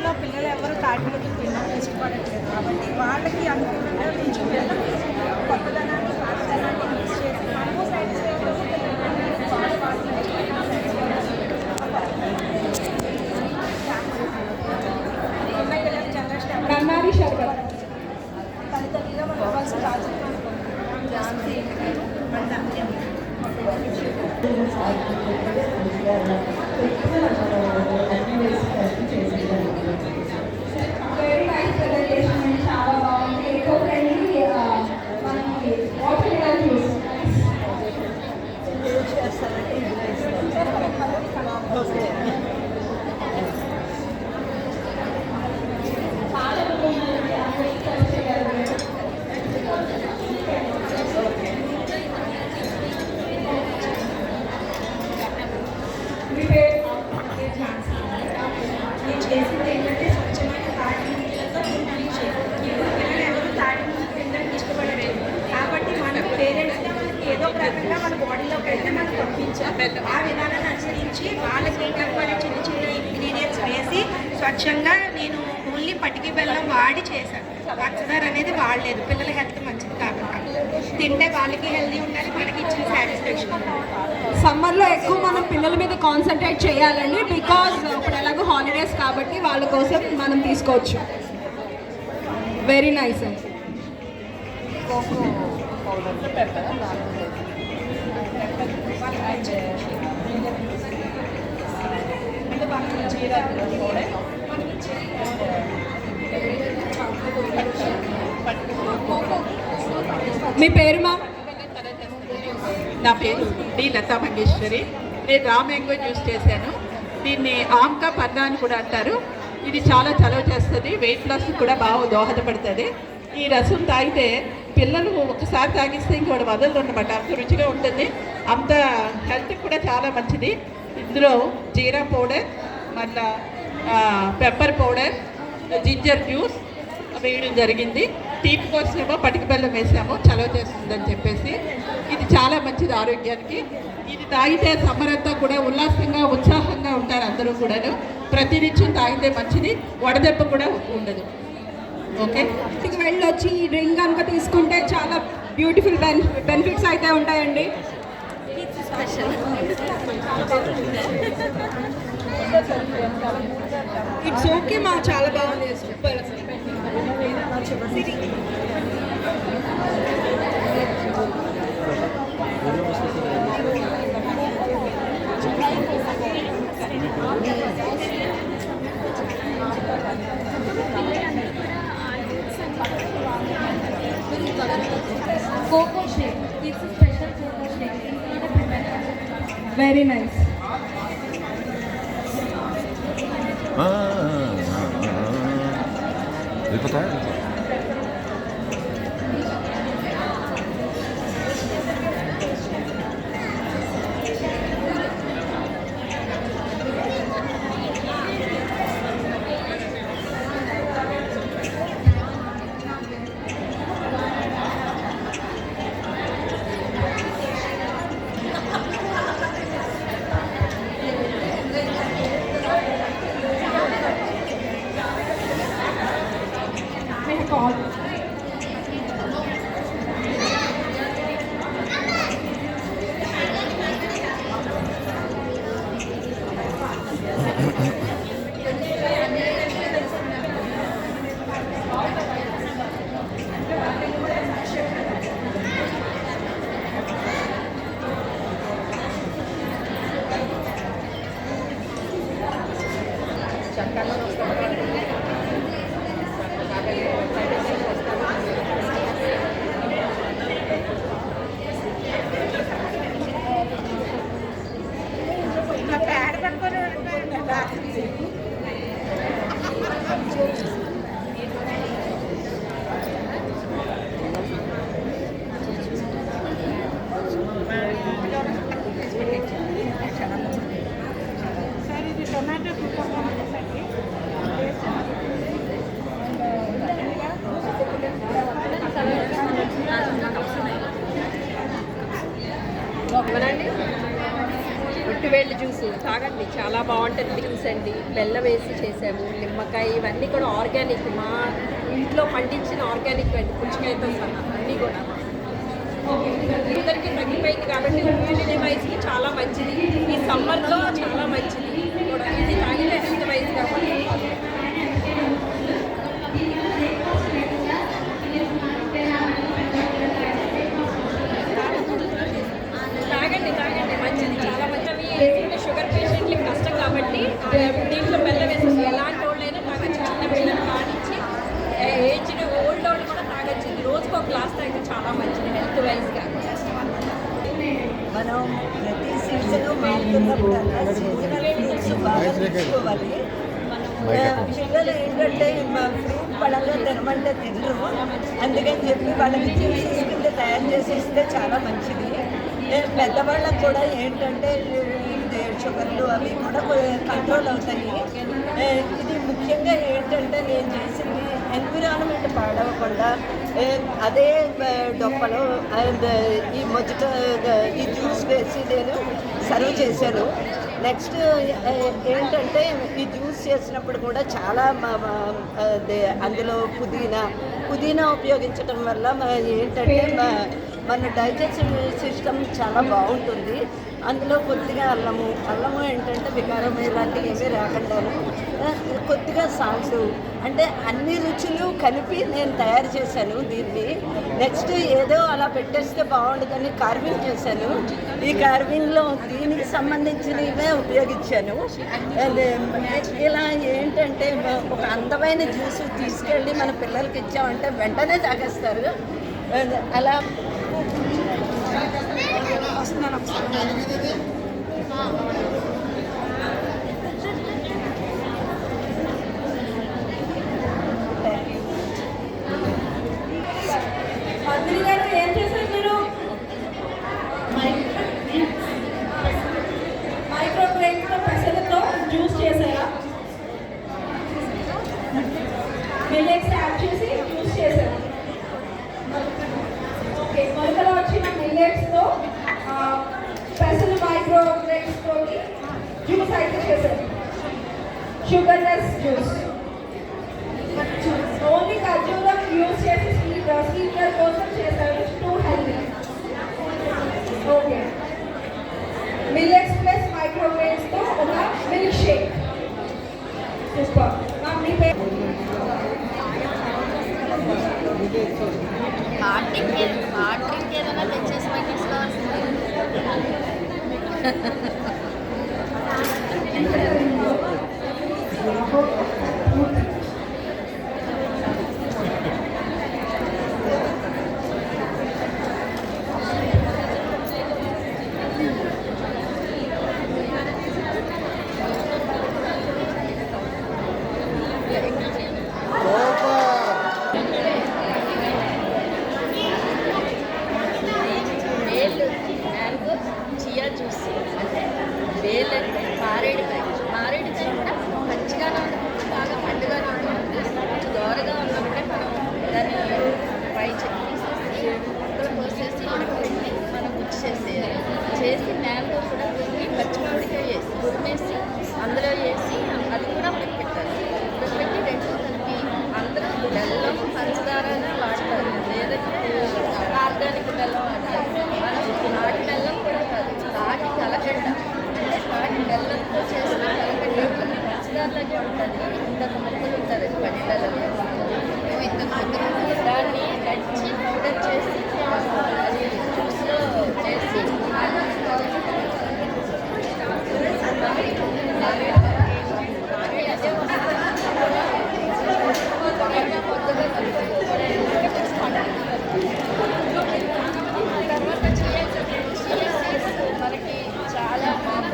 రోజుల్లో పిల్లలు ఎవరు తాటి ముక్కలు తినడానికి ఇష్టపడట్లేదు కాబట్టి వాళ్ళకి అనుకూలంగా కొంచెం కొత్తదనాన్ని పాతదనాన్ని మిక్స్ చేసి మనము సాటిస్ఫై పిల్లలు జనరేషన్ నన్నారి షర్బత్ తల్లిదండ్రులుగా మనం ఇవ్వాల్సిన బాధ్యత ఝాన్సీ వెరీ నైస్ ప్రెజెంటేషన్ అండి, చాలా బాగుంది. ఎక్కువ ఫ్రెండ్లీ మనకి వాటర్ మిలన్ జ్యూస్ చేసింది ఏంటంటే స్వచ్ఛమైన తాటి ముక్కలతో తినిపించే ఇప్పుడు పిల్లలు ఎవరు తాటి ముక్కలు తినడానికి ఇష్టపడలేదు కాబట్టి మనం పేరెంట్స్గా మనకి ఏదో ఒక రకంగా మన బాడీలోకి వెళ్తే మనం పంపించాలి. ఆ విధానాన్ని అనుసరించి వాళ్ళకి ఏంటంటే చిన్న చిన్న ఇంగ్రీడియంట్స్ వేసి స్వచ్ఛంగా నేను ఓన్లీ పటికి బెల్లం వాడి చేశాను. పంచదార అనేది వాడలేదు, పిల్లల హెల్త్ మంచిది కాబట్టి తింటే వాళ్ళకి హెల్తీ ఉండాలి, మనకి ఇచ్చిన సాటిస్ఫాక్షన్. సమ్మర్లో ఎక్కువ మనం పిల్లల మీద కాన్సన్ట్రేట్ చేయాలండి, బికాజ్ ఇప్పుడు ఎలాగో హాలిడేస్ కాబట్టి వాళ్ళ కోసం మనం తీసుకోవచ్చు. వెరీ నైస్ అండి. మీ పేరు మా? నా పేరు డి లతా మంగేశ్వరి. నేను రా మ్యాంగో జ్యూస్ చేశాను. దీన్ని ఆమ్కా పన్నా అని కూడా అంటారు. ఇది చాలా చలవ చేస్తుంది, వెయిట్ లాస్ కూడా బాగా దోహదపడుతుంది. ఈ రసం తాగితే పిల్లలు ఒకసారి తాగిస్తే ఇంకోటి వదలదు అన్నమాట, అంత రుచిగా ఉంటుంది, అంత హెల్త్కి కూడా చాలా మంచిది. ఇందులో జీరా పౌడర్, మళ్ళా పెప్పర్ పౌడర్, జింజర్ జ్యూస్ వేయడం జరిగింది. తీపి కోసమేమో పటికి బెల్లం వేసాము, చలవ చేస్తుందని చెప్పేసి. ఇది చాలా మంచిది ఆరోగ్యానికి. ఇది తాగితే సమ్మర్ అంతా కూడా ఉల్లాసంగా ఉత్సాహంగా ఉంటారు అందరూ కూడాను. ప్రతినిత్యం తాగితే మంచిది, వడదెబ్బ కూడా ఉండదు. ఓకే, ఇంటికి వెళ్ళొచ్చి ఈ డ్రింక్ కనుక తీసుకుంటే చాలా బ్యూటిఫుల్ బెనిఫిట్స్ అయితే ఉంటాయండి. ఇట్స్ ఓకే మా, చాలా బాగుంది, super. Coco shake. It's a special coco shake. Very nice. ये पता है టొమాటో బాగుంది, చాలా బాగుంటుంది జ్యూస్ అండి. బెల్లం వేసి చేసాము, నిమ్మకాయ ఇవన్నీ కూడా ఆర్గానిక్, మా ఇంట్లో పండించిన ఆర్గానిక్ అండి, పుచ్చకాయతో సహా అన్నీ కూడా. అందరికీ తగ్గిపోయింది కాబట్టి ఇమ్యూనిటీ వైజ్కి చాలా మంచిది, ఈ సమ్మర్లో చాలా మంచిది కూడా. ఇది తాగితే హెల్త్ వైజ్ కాబట్టి తాగండి తాగండి, మంచిది, చాలా మంచిది. ఎందుకంటే షుగర్ పేషెంట్లకి కష్టం కాబట్టి దీంట్లో బెల్లం వేసేసి ఎలాంటి వాళ్ళైనా తాగొచ్చు, చిన్న పిల్లలు కానిచ్చి ఏజ్డ్ ఓల్డ్ వాళ్ళు కూడా తాగొచ్చు. ఇది రోజుకు ఒక గ్లాస్ తాగితే చాలా మంచిది హెల్త్ వైజ్గా. మనం ప్రతి సీజన్ మారుతున్నప్పుడల్లా సీజనల్ ఫ్రూట్స్ బాగా తీసుకోవాలి. పిల్లలు ఏంటంటే ఫ్రూట్ పడంగా తినమంటే తినరు, అందుకని చెప్పి వాళ్ళకి జ్యూసెస్ కింద తయారు చేసి ఇస్తే చాలా మంచిది. పెద్దవాళ్ళకు కూడా ఏంటంటే షుగర్లు అవి కూడా కంట్రోల్ అవుతాయి. ఇది ముఖ్యంగా ఏంటంటే నేను చేసింది ఎన్విరాన్మెంట్ పాడవకుండా అదే డొప్పలో ఈ మొదట ఈ జ్యూస్ వేసి నేను సర్వ్ చేశాను. నెక్స్ట్ ఏంటంటే ఈ జ్యూస్ చేసినప్పుడు కూడా చాలా అందులో పుదీనా ఉపయోగించడం వల్ల ఏంటంటే మన డైజెస్టివ్ సిస్టమ్ చాలా బాగుంటుంది. అందులో కొద్దిగా అల్లము ఏంటంటే వికారం ఇలాంటివి ఏమీ రాకుండాను, కొద్దిగా సాల్ట్, అంటే అన్ని రుచులు కలిపి నేను తయారు చేశాను దీన్ని. నెక్స్ట్ ఏదో అలా పెట్టేస్తే బాగుండదని కార్వింగ్ చేశాను. ఈ కార్వింగ్లో దీనికి సంబంధించినవే ఉపయోగించాను. ఇలా ఏంటంటే ఒక అందమైన జ్యూస్ తీసుకెళ్ళి మన పిల్లలకి ఇచ్చామంటే వెంటనే తాగేస్తారు. అలా వస్తున్నాను మంత్రి గారు ఏం చేశారు మీరు? మైక్రోగ్రెయిన్స్తో పెసలతో జ్యూస్ చేశారా? మిల్లెట్స్ యాడ్ చేసి జ్యూస్ చేశారు. ఓకే, మొలకలో వచ్చిన మిల్లెట్స్తో పెసలు మైక్రోగ్రెయిన్స్ తోటి జ్యూస్ అయితే చేశారు. Sugarless juice. ఓన్లీ ఖర్జూరం యూజ్ చేసి స్వీట్నర్ కోసం చేశారు, too healthy. Okay, millets plus మైక్రోగ్రెయిన్స్తో ఒక మిల్క్ షేక్. సూపర్. మీ పేరు? హార్ట్కి ఏదైనా తెచ్చేసి పెట్టేసుకోవాల్సింది.